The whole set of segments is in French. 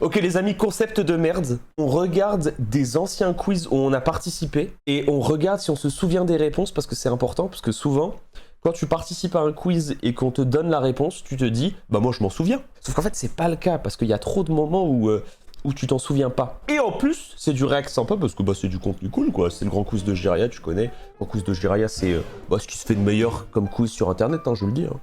Ok les amis, concept de merde. On regarde des anciens quiz où on a participé et on regarde si on se souvient des réponses parce que c'est important, parce que souvent, quand tu participes à un quiz et qu'on te donne la réponse, tu te dis « Bah moi je m'en souviens ». Sauf qu'en fait c'est pas le cas parce qu'il y a trop de moments où tu t'en souviens pas. Et en plus, c'est du réact sympa parce que bah, c'est du contenu cool quoi. C'est le grand quiz de Jiraya, tu connais. Le grand quiz de Jiraya, c'est ce qui se fait de meilleur comme quiz sur internet, hein, je vous le dis. Hein.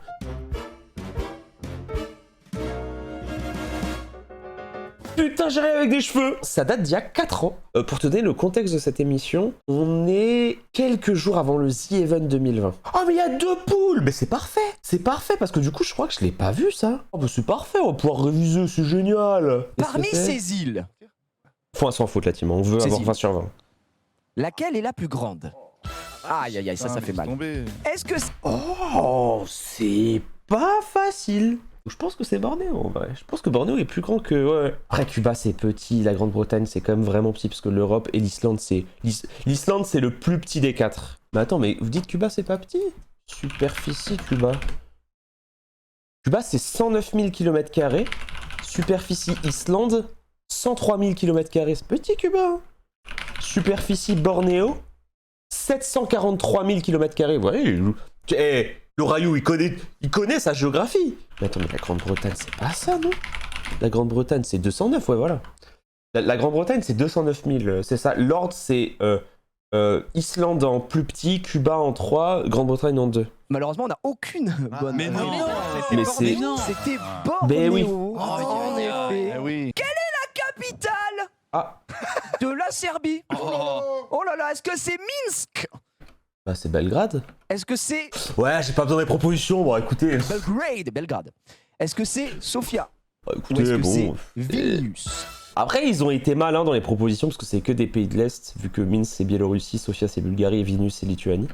Putain, Jiraya avec des cheveux. Ça date d'il y a 4 ans. Pour te donner le contexte de cette émission, on est quelques jours avant le The Event 2020. Oh mais il y a 2 poules. Mais c'est parfait. C'est parfait parce que du coup, je crois que je l'ai pas vu ça. Oh bah c'est parfait, on va pouvoir réviser, c'est génial. Parmi ces îles, Point sans faute la team, on veut avoir 20 sur 20. laquelle est la plus grande? Aïe aïe aïe, ça fait mal. Est-ce que... Oh, c'est pas facile. Je pense que c'est Bornéo en vrai. Je pense que Bornéo est plus grand que... Ouais. Après Cuba c'est petit, la Grande-Bretagne c'est quand même vraiment petit parce que l'Europe et l'Islande c'est... L'Islande c'est le plus petit des 4. Mais attends, mais vous dites Cuba c'est pas petit? Superficie Cuba. Cuba c'est 109 000 km². Superficie Islande 103 000 km². C'est petit Cuba. Superficie Bornéo 743 000 km². Vous voyez, le Rayou, il connaît sa géographie. Mais attends, mais la Grande-Bretagne, c'est pas ça, non? La Grande-Bretagne, c'est 209, ouais, voilà. La Grande-Bretagne, c'est 209 000, c'est ça. L'ordre, c'est Islande en plus petit, Cuba en 3, Grande-Bretagne en 2. Malheureusement, on n'a aucune bonne... Mais non, mais c'est... C'était Bornéo. Mais oui. En effet. oui. Quelle est la capitale de la Serbie? Oh là là, est-ce que c'est Minsk? Bah, c'est Belgrade. Est-ce que c'est... Ouais, j'ai pas besoin des propositions, bon, écoutez... Belgrade. Est-ce que c'est Sofia? Bah, Ou écoutez, est-ce que bon... c'est Vilnius? Après, ils ont été malins dans les propositions parce que c'est que des pays de l'Est, vu que Minsk c'est Biélorussie, Sofia c'est Bulgarie et Vilnius c'est Lituanie.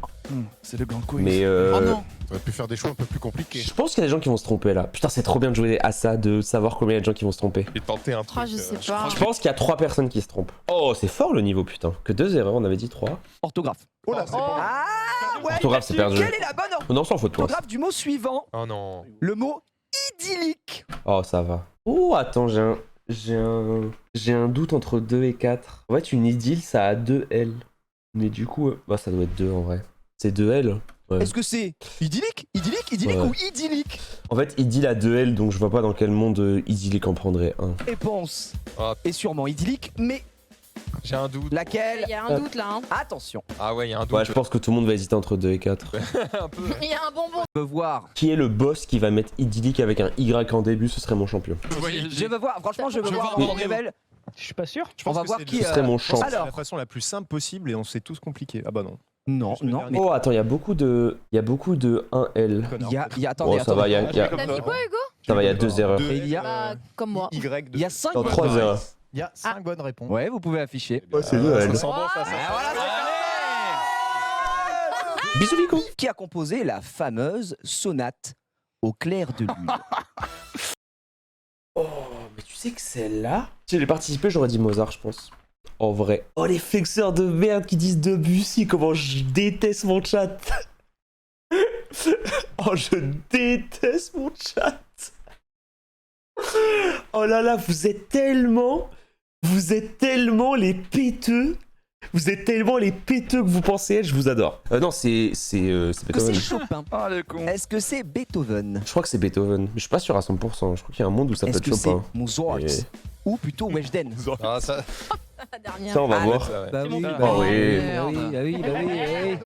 C'est le grand quiz. Mais Oh non. On aurait pu faire des choix un peu plus compliqués. je pense qu'il y a des gens qui vont se tromper là. Putain, c'est trop bien de jouer à ça, de savoir combien il y a de gens qui vont se tromper. Et tenter un truc. Oh, je sais pas. Je pense qu'il y a 3 personnes qui se trompent. Oh, c'est fort le niveau, putain. Que 2 erreurs, on avait dit 3. Orthographe. Oh là, c'est bon. Ah ouais. Orthographe, c'est perdu. Quelle est la bonne Non, sans faute, toi. orthographe du mot suivant? Oh non. Le mot idyllique. Oh, ça va. Oh, attends, j'ai un doute entre 2 et 4. En fait, une idylle, ça a 2 L. Mais du coup, bah, ça doit être 2 en vrai. C'est 2 L. Ouais. Est-ce que c'est idyllique Ouais. ou idyllique? En fait, idylle a 2 L, donc je vois pas dans quel monde idyllique en prendrait un. Réponse Ah. est sûrement idyllique, mais J'ai un doute. laquelle? Il y a un doute là. Hein. Attention, Ah ouais, il y a un doute. Ouais, je pense que tout le monde va hésiter entre 2 et 4. Un peu. Il y a un bonbon. je veux voir. Qui est le boss qui va mettre idyllique avec un Y en début? Ce serait mon champion. Je veux voir, franchement, je veux Je voir. veux On voir révèle. Je suis pas sûr. On va voir qui. Ce serait mon champ. C'est Alors. la façon la plus simple possible et on s'est tous compliqués. Ah bah non. Non, Juste le non, dernier. mais Oh, attends, il y a beaucoup de 1L. attendez, Oh, ça va, il y a, T'as dit quoi, Hugo? ça va, il y a 2 erreurs. Et il y a, Bah, comme moi. Y de... il y a 5 Non, 3 erreurs. Il y a 5 bonnes réponses. Ouais, vous pouvez afficher. Ouais, c'est 2 L. Ça sent bon, ça. Bisous, Vico. Qui a composé la fameuse sonate au clair de lune? Oh, mais tu sais que celle-là... Si j'ai participé, j'aurais dit Mozart, je pense. En vrai. Oh, les flexeurs de merde qui disent Debussy, comment je déteste mon chat. Oh, je déteste mon chat. Oh là là, vous êtes tellement les péteux. Vous êtes tellement les péteux que vous pensez être, je vous adore. Non, c'est Est-ce que c'est Beethoven. Chopin? Ah le con. Est-ce que c'est Beethoven? Je crois que c'est Beethoven, mais je suis pas sûr à 100%. Je crois qu'il y a un monde où ça peut Est-ce être que c'est Chopin. Mozart? Et- Ou plutôt Weshden? Ah ça. La dernière. Ça, on va Ah, voir. ça, ouais. Bah oui, bon. bah Oh, oui, oui. bah oui, bah oui, bah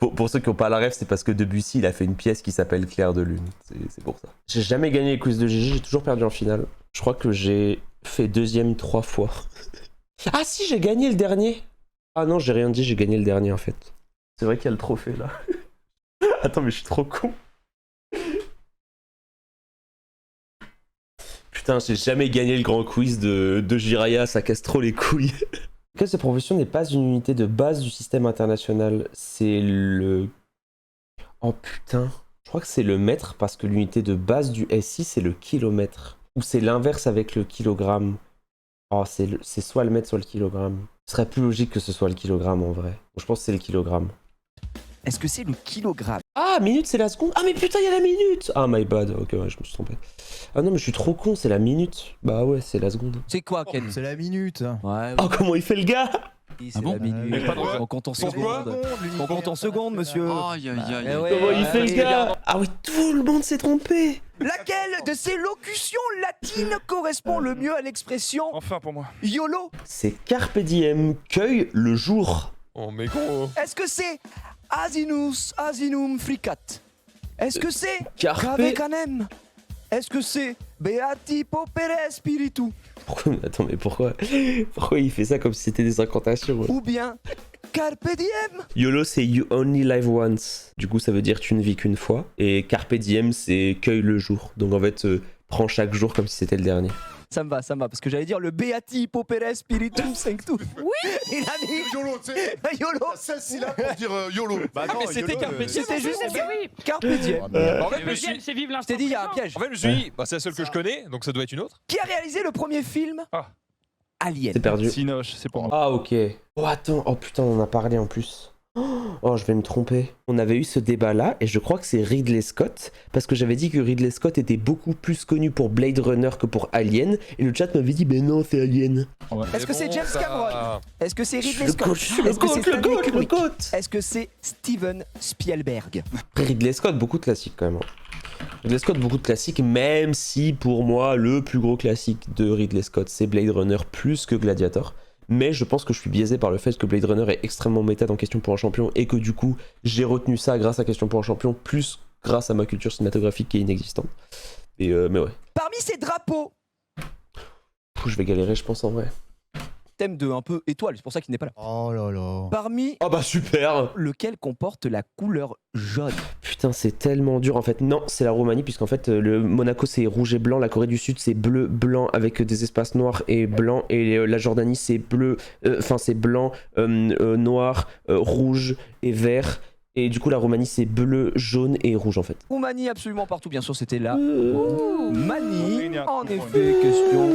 oui. Pour ceux qui n'ont pas la rêve, c'est parce que Debussy, il a fait une pièce qui s'appelle Clair de Lune. C'est pour ça. J'ai jamais gagné les quiz de GG, j'ai toujours perdu en finale. Je crois que j'ai fait 2ème 3 fois. Ah si, j'ai gagné le dernier. Ah non, j'ai rien dit, j'ai gagné le dernier en fait. C'est vrai qu'il y a le trophée là. Attends, mais je suis trop con. Putain, j'ai jamais gagné le grand quiz de Jiraya, ça casse trop les couilles. Que cette profession n'est pas une unité de base du système international, c'est le... Oh putain, je crois que c'est le mètre parce que l'unité de base du SI c'est le kilomètre. Ou c'est l'inverse avec le kilogramme. Oh, c'est soit le mètre soit le kilogramme. Ce serait plus logique que ce soit le kilogramme en vrai. Donc, je pense que c'est le kilogramme. Est-ce que c'est le kilogramme? Ah, minute, c'est la seconde. Ah, mais putain, il y a la minute. Ah, my bad. Ok, ouais, je me suis trompé. Ah non, mais je suis trop con, c'est la minute. Bah ouais, c'est la seconde. C'est quoi, Ken? C'est la minute. Ouais, Oh, comment il fait le gars? oui, Ah c'est bon la minute. Mais On compte en Pourquoi secondes. On compte en secondes, monsieur. Aïe aïe aïe. Eh ouais, Comment il fait le oui, gars? Ah oui, tout le monde s'est trompé. Laquelle de ces locutions latines correspond le mieux à l'expression Enfin pour moi. YOLO? C'est Carpe Diem, cueille le jour. Oh, mais gros. Est-ce que c'est Asinus Asinum fricat? Est-ce que c'est Carpe... Cave Canem? Est-ce que c'est Beati Popere Spiritu? Pourquoi... Attends, mais pourquoi il fait ça comme si c'était des incantations? Ou bien Carpe Diem? YOLO, c'est You Only Live Once. Du coup, ça veut dire tu ne vis qu'une fois. Et Carpe Diem, c'est cueille le jour. Donc en fait, prends chaque jour comme si c'était le dernier. Ça me va, parce que j'allais dire le Beati Popere Spiritu Sanctus. Oui. Il a mis YOLO, tu sais. YOLO. 16 syllabes pour dire YOLO. Bah non, mais c'était YOLO, Carpe Diem. C'était juste Oui. Carpe Diem. En fait, je me suis- C'est vive Je l'instant. t'ai dit, il y a un présent. piège. en fait, je me suis dit, bah, c'est la seule que je connais, donc ça doit être une autre. Qui a réalisé le premier film Ah. Alien? C'est perdu. Sinoche, c'est pour moi. Ah, ok. Oh, attends. Oh, putain, on en a parlé en plus. Oh, je vais me tromper. On avait eu ce débat-là, et je crois que c'est Ridley Scott, parce que j'avais dit que Ridley Scott était beaucoup plus connu pour Blade Runner que pour Alien, et le chat m'avait dit, mais non, c'est Alien. Est-ce que c'est James Cameron? Est-ce que c'est Ridley Le Scott? goat, Est-ce que c'est Stanley le Kubrick? goat. Est-ce que c'est Steven Spielberg? Ridley Scott, beaucoup de classiques quand même. Ridley Scott, beaucoup de classiques, même si pour moi, le plus gros classique de Ridley Scott, c'est Blade Runner plus que Gladiator. Mais je pense que je suis biaisé par le fait que Blade Runner est extrêmement méta dans Question pour un champion et que du coup, j'ai retenu ça grâce à Question pour un champion, plus grâce à ma culture cinématographique qui est inexistante. Et mais ouais. Parmi ces drapeaux, Je vais galérer, je pense, en vrai. thème de un peu étoile, c'est pour ça qu'il n'est pas là. Oh là là. Parmi Oh bah super. lequel comporte la couleur jaune. Putain, c'est tellement dur en fait. Non, c'est la Roumanie, puisqu'en fait, le Monaco c'est rouge et blanc, la Corée du Sud c'est bleu, blanc avec des espaces noirs et blancs, et la Jordanie c'est bleu, enfin c'est blanc, noir, rouge et vert. Et du coup, la Roumanie c'est bleu, jaune et rouge en fait. Roumanie absolument partout, bien sûr, c'était là. Ouh. Mani, Ouh. en effet, question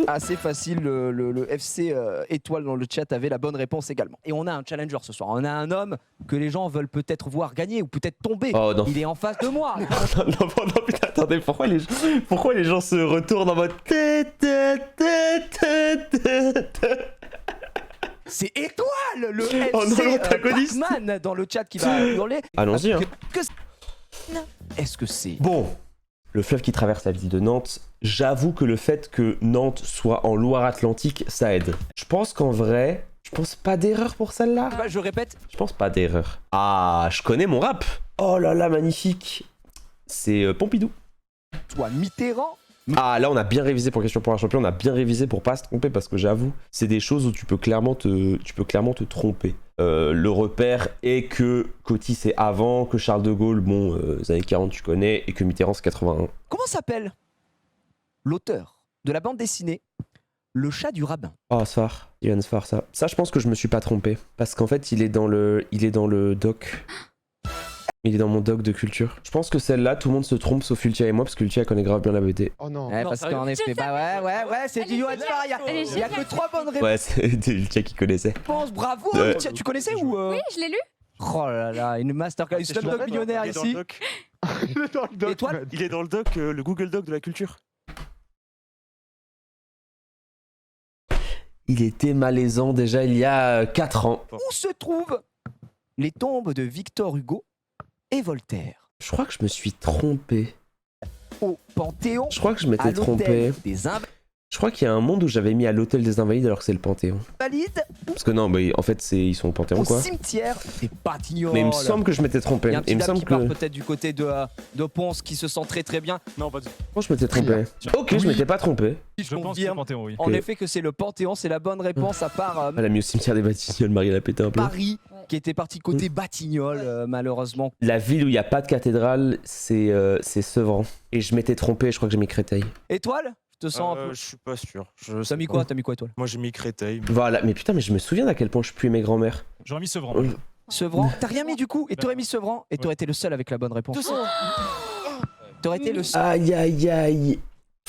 assez facile. Le FC étoile dans le chat avait la bonne réponse également. Et on a un challenger ce soir. On a un homme que les gens veulent peut-être voir gagner ou peut-être tomber. Oh non. Il est en face de moi. non, putain, attendez, pourquoi les gens se retournent en mode. C'est Étoile, le FC Oh non, l'antagoniste. Batman dans le chat qui va hurler. Allons-y, hein. Est-ce que c'est Bon, le fleuve qui traverse la ville de Nantes, j'avoue que le fait que Nantes soit en Loire-Atlantique, ça aide. Je pense qu'en vrai, je pense pas d'erreur pour celle-là. Bah, je répète, Je pense pas d'erreur. Ah, je connais mon rap. Oh là là, magnifique. C'est Pompidou. soit Mitterrand. Ah, là, on a bien révisé pour Question pour un champion, on a bien révisé pour pas se tromper, parce que j'avoue, c'est des choses où tu peux clairement te tromper. Le repère est que Coty c'est avant, que Charles de Gaulle, bon, les années 40 tu connais, et que Mitterrand c'est 81. Comment s'appelle l'auteur de la bande dessinée Le chat du rabbin? Oh, Sfar, Ivan Sfar, ça. Ça, je pense que je me suis pas trompé, parce qu'en fait, il est dans le doc. Il est dans mon doc de culture. Je pense que celle-là, tout le monde se trompe sauf Ultia et moi, parce que Ultia connaît grave bien la BD. Oh non. Ouais, parce sérieux qu'en effet, bah ouais, c'est du Johan Sfar. Il y a que 3 bonnes Ouais, c'est Ultia qui connaissait. réponses. Bravo. Ouais. Tu connaissais ou Oui, je l'ai lu. Oh là là, une masterclass, Slumdog millionnaire ici. Il est dans le doc. Étoile. Il est dans le doc, le Google Doc de la culture. Il était malaisant déjà il y a 4 ans. Où se trouvent les tombes de Victor Hugo et Voltaire? Je crois que je me suis trompé. Au Panthéon, Je crois que je à m'étais trompé. l'hôtel des Je crois qu'il y a un monde où j'avais mis à l'hôtel des Invalides alors que c'est le Panthéon. Invalides, Parce que non, bah, en fait, ils sont au Panthéon au quoi. cimetière des Batignolles. Mais il me semble que je m'étais trompé. Il y a un petit Il me dame semble qui part que. peut-être du côté de Ponce qui se sent très très bien. Non, pas du tout. Je m'étais trompé. Ok, je m'étais pas trompé. Je Je pense que c'est confirme Panthéon, oui. en Ok. effet que c'est le Panthéon, c'est la bonne réponse à part Elle a mis au cimetière des Batignolles, Marie l'a pété un peu. Paris qui était parti côté Batignolles malheureusement. La ville où il n'y a pas de cathédrale, c'est Sevran. Et je m'étais trompé, je crois que j'ai mis Créteil. Étoile, je te sens un peu. Je suis pas sûr. T'as mis quoi Étoile? Moi j'ai mis Créteil. Voilà, mais putain, mais je me souviens d'à quel point je pue mes grands-mères. J'aurais mis Sevran. Sevran, t'as rien mis du coup et t'aurais mis Sevran et t'aurais été le seul avec la bonne réponse. T'aurais été le seul. Aïe aïe aïe.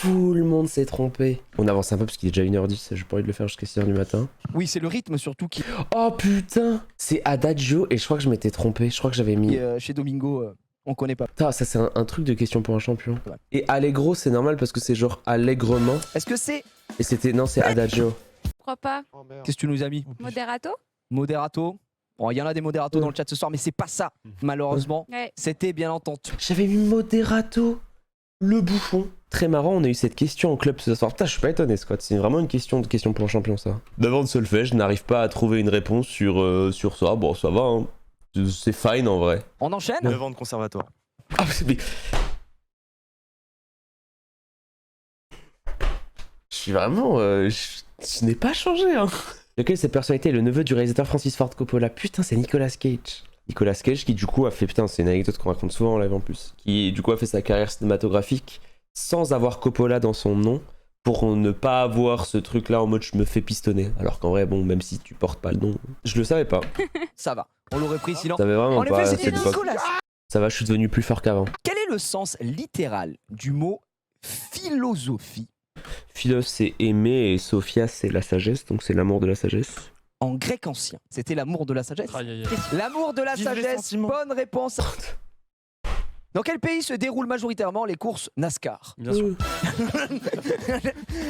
Tout le monde s'est trompé. On avance un peu parce qu'il est déjà 1h10, j'ai pas envie de le faire jusqu'à 6h du matin. Oui, c'est le rythme surtout qui Oh putain, c'est Adagio et je crois que je m'étais trompé. Je crois que j'avais mis... chez Domingo, on connaît pas. Putain, ça c'est un truc de question pour un champion. Ouais. Et Allegro c'est normal parce que c'est genre allègrement. Est-ce que c'est... Et c'était... Non, c'est Adagio. Pourquoi pas? Oh merde. Qu'est-ce que tu nous as mis? Moderato? Moderato. Bon, il y en a des moderato dans le chat ce soir, mais c'est pas ça, malheureusement. Ouais. C'était bien entendu. J'avais mis Moderato. Le bouffon. Très marrant, on a eu cette question en club ce soir. Putain, je suis pas étonné, Scott. C'est vraiment une question pour un champion, ça. D'avant de solfège, je n'arrive pas à trouver une réponse sur ça. Bon, ça va, hein. C'est fine en vrai. On enchaîne? 9 ans de conservatoire. Ah, mais... Je suis vraiment... je n'ai pas changé, hein. Lequel cette personnalité est le neveu du réalisateur Francis Ford Coppola? Putain, c'est Nicolas Cage. Nicolas Cage qui du coup a fait... Putain, c'est une anecdote qu'on raconte souvent en live en plus. Qui du coup a fait sa carrière cinématographique sans avoir Coppola dans son nom, pour ne pas avoir ce truc là en mode je me fais pistonner. Alors qu'en vrai, bon, même si tu portes pas le nom, je le savais pas. Ça va. On l'aurait pris sinon. Je savais vraiment En pas effet, à c'était cette époque. Nicolas. Ça va, je suis devenu plus fort qu'avant. Quel est le sens littéral du mot philosophie Philos c'est aimer et Sophia c'est la sagesse, donc c'est l'amour de la sagesse. en grec ancien? C'était l'amour de la sagesse. Aïe, aïe, aïe. L'amour de la Vive les sagesse. sentiments. Bonne réponse. Dans quel pays se déroulent majoritairement les courses NASCAR? Bien sûr.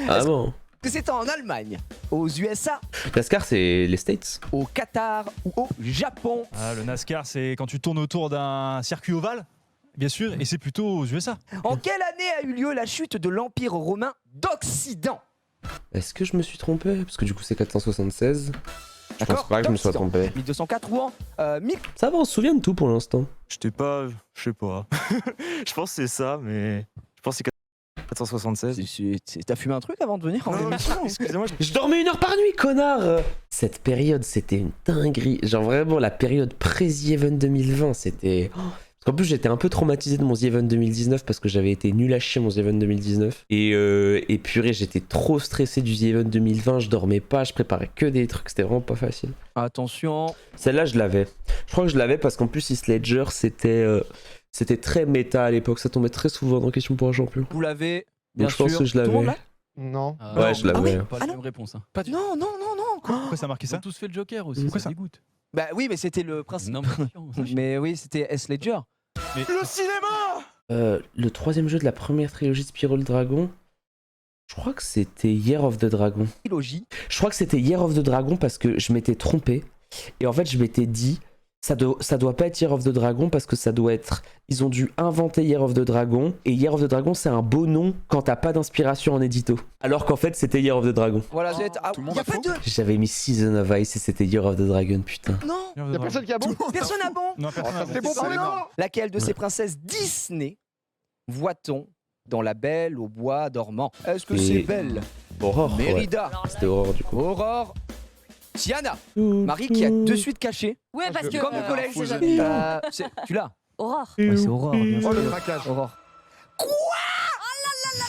Ah bon. Que c'est en Allemagne, aux USA, NASCAR c'est les States. au Qatar ou au Japon? Ah, le NASCAR, c'est quand tu tournes autour d'un circuit ovale, bien sûr, et c'est plutôt aux USA. En quelle année a eu lieu la chute de l'Empire romain d'Occident? Est-ce que je me suis trompé? Parce que du coup c'est 476. Je pense D'accord, pas que je me sois d'Occident. trompé. 1204 ou en 1000? Ça va, on se souvient de tout pour l'instant. J'étais pas. Je sais pas. Je pense que c'est ça, mais. Je pense que c'est 476. T'as fumé un truc avant de venir en Non, émission? excusez-moi, Je dormais 1 heure par nuit, connard! Cette période, c'était une dinguerie. Genre vraiment, la période pré-The Event 2020, c'était... Oh. Parce qu'en plus, j'étais un peu traumatisé de mon The Event 2019 parce que j'avais été nul à chier mon The Event 2019. Et purée, j'étais trop stressé du The Event 2020, je dormais pas, je préparais que des trucs, c'était vraiment pas facile. Attention. Celle-là, je l'avais. Je crois que je l'avais parce qu'en plus, Heath Ledger, c'était très méta à l'époque, ça tombait très souvent dans Question pour un champion. Vous l'avez, bien Donc je sûr. pense que je Tout le monde l'avais. l'a? Non. Ouais, je l'avais. Ah Pas Ah la non. même réponse. Hein. Non, non, non, non. Pourquoi ça a marqué Ils ont ça? tous fait le Joker aussi. Pourquoi ça ça dégoûte. Bah oui, mais c'était le principe. Non, mais chiant, c'est chiant. Mais oui, c'était S. Ledger. Le cinéma. Le troisième jeu de la première trilogie de Spyro le Dragon, je crois que c'était Year of the Dragon. Trilogie. Je crois que c'était Year of the Dragon parce que je m'étais trompé. Et en fait, je m'étais dit, ça doit pas être Year of the Dragon parce que ça doit être... Ils ont dû inventer Year of the Dragon. Et Year of the Dragon, c'est un beau nom quand t'as pas d'inspiration en édito. Alors qu'en fait, c'était Year of the Dragon. Voilà, vous êtes... Ah, tout le monde y a a pas faux. de... J'avais mis Season of Ice et c'était Year of the Dragon, putain. Non, Y'a personne qui a bon? personne n'a bon. Non, Oh, personne ça n'a c'est bon pour les morts. Laquelle de ces princesses Disney voit-on dans La Belle au bois dormant? Est-ce que Et- c'est Belle, Aurore, ouais. Mérida, C'était Aurore, du coup. Aurore, Tiana? Marie qui a de suite caché. Ouais, parce que. Comme le collège. c'est jamais- Tu l'as? Aurore. Ouais, c'est Aurore, bien sûr. Oh le craquage. Aurore. Quoi?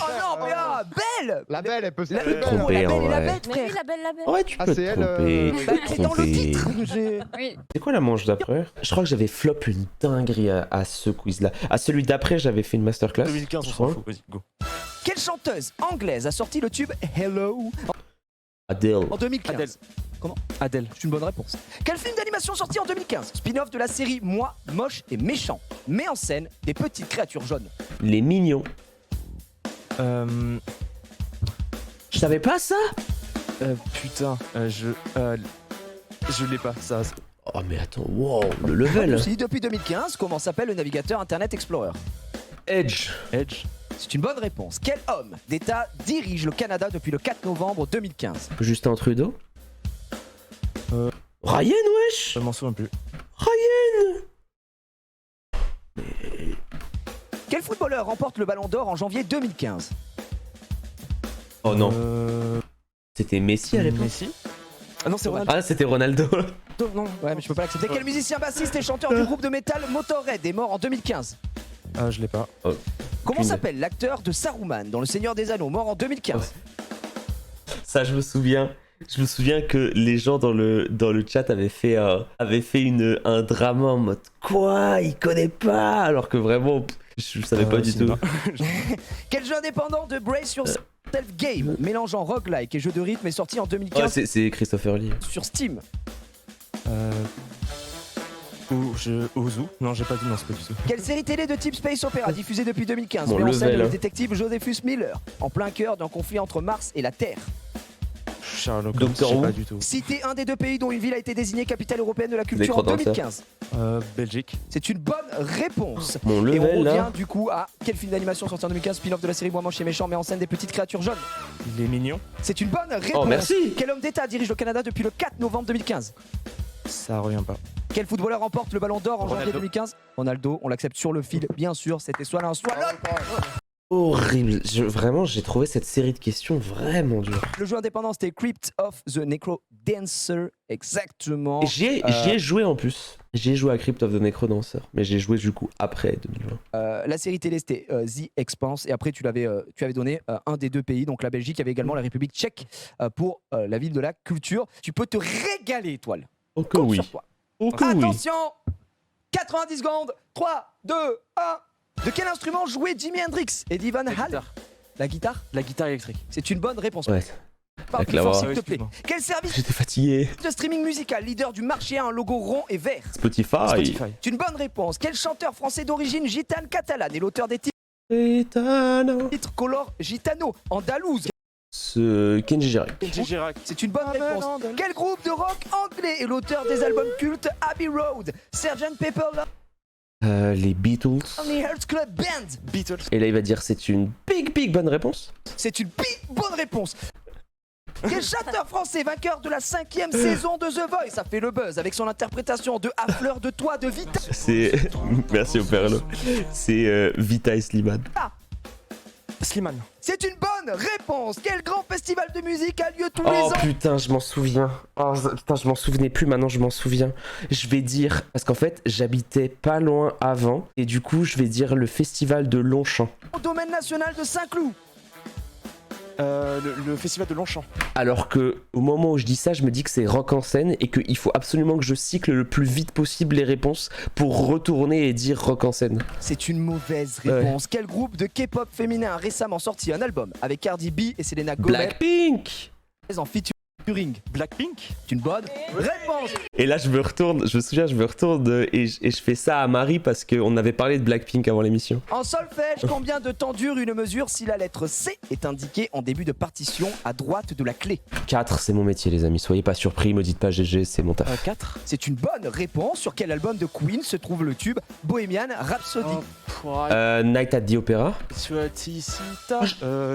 Oh non, mais ah, Belle! La belle, elle peut se La, faire Trompé, la Belle en et la vrai. Bête, Mais oui, frère. la belle, la belle. Ouais, tu Ah, peux c'est te elle, tromper. tu Bah, peux te c'est dans le tromper. titre. J'ai- Oui. C'est quoi la manche d'après? Je crois que j'avais flop une dinguerie à ce quiz-là. À celui d'après, j'avais fait une masterclass. 2015, on je s'en crois. fout. Vas-y, go. Quelle chanteuse anglaise a sorti le tube Hello Adele. en 2015? Adèle. Comment? Adèle. C'est une bonne réponse. Quel film d'animation sorti en 2015? Spin-off de la série Moi, moche et méchant met en scène des petites créatures jaunes. Les mignons. Euh, Je savais pas ça. putain, je l'ai pas. Ça. Oh mais attends, wow, le level. Si, depuis 2015, comment s'appelle le navigateur Internet Explorer? Edge. Edge. C'est une bonne réponse. Quel homme d'État dirige le Canada depuis le 4 novembre 2015? Justin Trudeau. Ryan, wesh. Je m'en souviens plus. Ryan. Quel footballeur remporte le Ballon d'Or en janvier 2015? Oh non, Euh, c'était Messi à l'époque. Messi. Ah non, c'est Ronaldo. Ah, c'était Ronaldo. Non. Ouais, mais je peux pas l'accepter. Quel musicien bassiste et chanteur du groupe de métal Motorhead est mort en 2015? Ah, je l'ai pas. Comment Aucune s'appelle l'acteur de Saruman dans Le Seigneur des Anneaux, mort en 2015? Ça, je me souviens. Je me souviens que les gens dans le chat avaient fait un drama en mode quoi, il connaît pas, alors que vraiment Je savais pas du tout. cinéma. Quel jeu indépendant de Brace Yourself Game mélangeant roguelike et jeu de rythme est sorti en Ouais, 2015 c'est Christopher Lee. sur Steam? Ozu. Non, j'ai pas dit non, c'est pas du tout. Quelle série télé de type Space Opera diffusée depuis 2015 Bon, met en scène level, le hein. détective Josephus Miller en plein cœur d'un conflit entre Mars et la Terre? Sherlock Holmes, Doctor je sais Who. pas du tout. Citez un des deux pays dont une ville a été désignée capitale européenne de la culture en Necrodancer. 2015. Belgique. C'est une bonne réponse. Mon Et on level revient là. du coup à quel film d'animation sorti en 2015, spin-off de la série Moi Moche et Méchant met en scène des petites créatures jaunes? Il est mignon. C'est une bonne réponse. Oh, merci. Quel homme d'État dirige le Canada depuis le 4 novembre 2015? Ça revient pas. Quel footballeur remporte le Ballon d'Or en janvier Ronaldo. 2015? Ronaldo, on l'accepte sur le fil, bien sûr, c'était soit l'un soit l'autre. Horrible. Vraiment, j'ai trouvé cette série de questions vraiment dure. Le jeu indépendant c'était Crypt of the Necrodancer, exactement. Et J'y ai joué en plus. J'ai joué à Crypt of the Necrodancer, mais j'ai joué du coup après 2020. La série télé c'était The Expanse et après tu avais donné un des deux pays, donc la Belgique, il y avait également la République tchèque pour la ville de la culture. Tu peux te régaler, Étoile. Oh que Compte oui. sur toi. Oh que oui. Attention, 90 secondes, 3, 2, 1. De quel instrument jouait Jimi Hendrix et Van Halen? La guitare? La guitare électrique. C'est une bonne réponse. Ouais. Parle la plus fort clava. s'il te Ouais, plaît. excuse-moi. Quel service J'étais fatigué. de streaming musical, leader du marché, a un logo rond et vert? Spotify. Spotify. C'est une bonne réponse. Quel chanteur français d'origine gitane catalane est l'auteur des Gitano. titres Color Gitano, Andalouse? Ce Kenji Girac. Kenji Girac. C'est une bonne réponse. Quel groupe de rock anglais est l'auteur des albums cultes Abbey Road, Sgt Pepper Les Beatles. Lonely Hearts Club Band? Beatles. Et là, il va dire c'est une big bonne réponse. C'est une bonne réponse. Quel chanteur français vainqueur de la 5e saison de The Voice a fait le buzz avec son interprétation de À fleur de toi de Vita? C'est. Merci au Perlo. C'est Vita et Slimane. Slimane. C'est une bonne réponse. Quel grand festival de musique a lieu tous les Oh ans? putain, je m'en souviens. Oh putain, je m'en souvenais plus, maintenant je m'en souviens. Je vais dire, parce qu'en fait, j'habitais pas loin avant, et du coup, je vais dire le festival de Longchamp. Au domaine national de Saint-Cloud. Le festival de Longchamp. Alors que, au moment où je dis ça, je me dis que c'est Rock en scène, et qu'il faut absolument que je cycle le plus vite possible les réponses pour retourner et dire Rock en scène. C'est une mauvaise réponse. Quel groupe de K-pop féminin a récemment sorti un album avec Cardi B et Selena Gomez Blackpink. en featuring? Blackpink. C'est une bonne réponse. Et là, je me retourne et je fais ça à Marie parce qu'on avait parlé de Blackpink avant l'émission. En solfège, combien de temps dure une mesure si la lettre C est indiquée en début de partition à droite de la clé? 4, c'est mon métier, les amis. Soyez pas surpris, me dites pas GG, c'est mon taf. 4. C'est une bonne réponse. Sur quel album de Queen se trouve le tube Bohemian Rhapsody? Night at the Opera.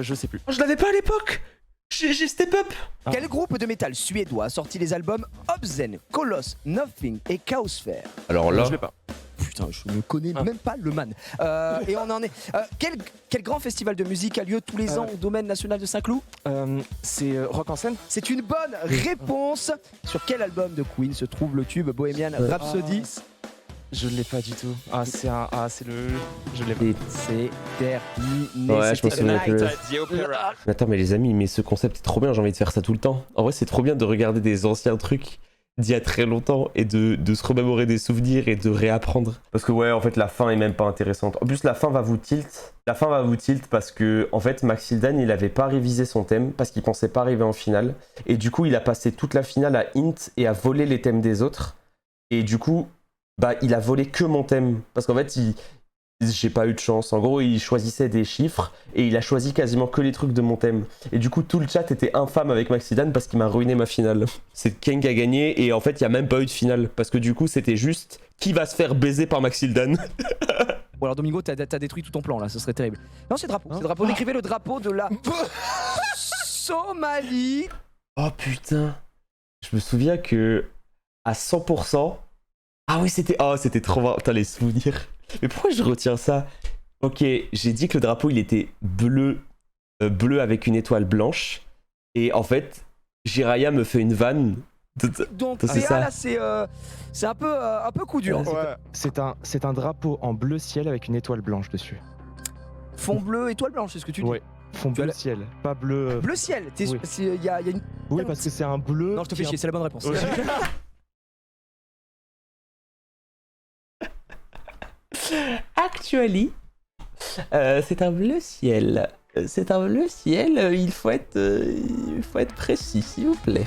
Je sais plus. Oh, je l'avais pas à l'époque. J'ai step up. Quel groupe de métal suédois a sorti les albums Obscene, Coloss, Nothing et Chaosphere? Alors là, Je l'ai pas. Putain, je ne connais même pas le man. Et on en est. Quel grand festival de musique a lieu tous les ans au domaine national de Saint-Cloud? C'est Rock en scène. C'est une bonne réponse. Sur quel album de Queen se trouve le tube Bohemian Rhapsody? Je l'ai pas du tout. C'est le. Je l'ai pas. C'est terminé. Ouais, je me C'était souviens Night. plus. The Opera. Attends, mais les amis, mais ce concept est trop bien, j'ai envie de faire ça tout le temps. En vrai, c'est trop bien de regarder des anciens trucs d'il y a très longtemps et de se remémorer des souvenirs et de réapprendre. Parce que ouais, en fait, la fin est même pas intéressante. En plus, la fin va vous tilt. La fin va vous tilt parce que, en fait, Maxildan, il avait pas révisé son thème parce qu'il pensait pas arriver en finale. Et du coup, il a passé toute la finale à int et à voler les thèmes des autres. Et du coup, bah, il a volé que mon thème. Parce qu'en fait, j'ai pas eu de chance. En gros, il choisissait des chiffres et il a choisi quasiment que les trucs de mon thème. Et du coup, tout le chat était infâme avec Maxildan parce qu'il m'a ruiné ma finale. C'est Ken qui a gagné et en fait, il y a même pas eu de finale parce que du coup, c'était juste qui va se faire baiser par Maxildan. Bon alors Domingo, t'as détruit tout ton plan là, ce serait terrible. Non, c'est drapeau. C'est drapeau. Décrivez le drapeau de la Somalie. Oh putain. Je me souviens que à 100%. Ah oui, c'était trop marrant. Putain, les souvenirs. Mais pourquoi je retiens ça? Ok, j'ai dit que le drapeau il était bleu avec une étoile blanche. Et en fait, Jiraya me fait une vanne. Donc C'est PA ça. là, c'est un peu coup dur. Ouais. C'est un drapeau en bleu ciel avec une étoile blanche dessus. Fond bleu, étoile blanche, c'est ce que tu dis. Ouais. Fond Tu bleu as la- ciel, pas bleu. Bleu ciel. Oui. Il y a une. Oui, parce que c'est un bleu. Non, je te fais qui est chier, c'est la bonne réponse. Ouais. Actually, C'est un bleu ciel. C'est un bleu ciel, il faut être précis, s'il vous plaît.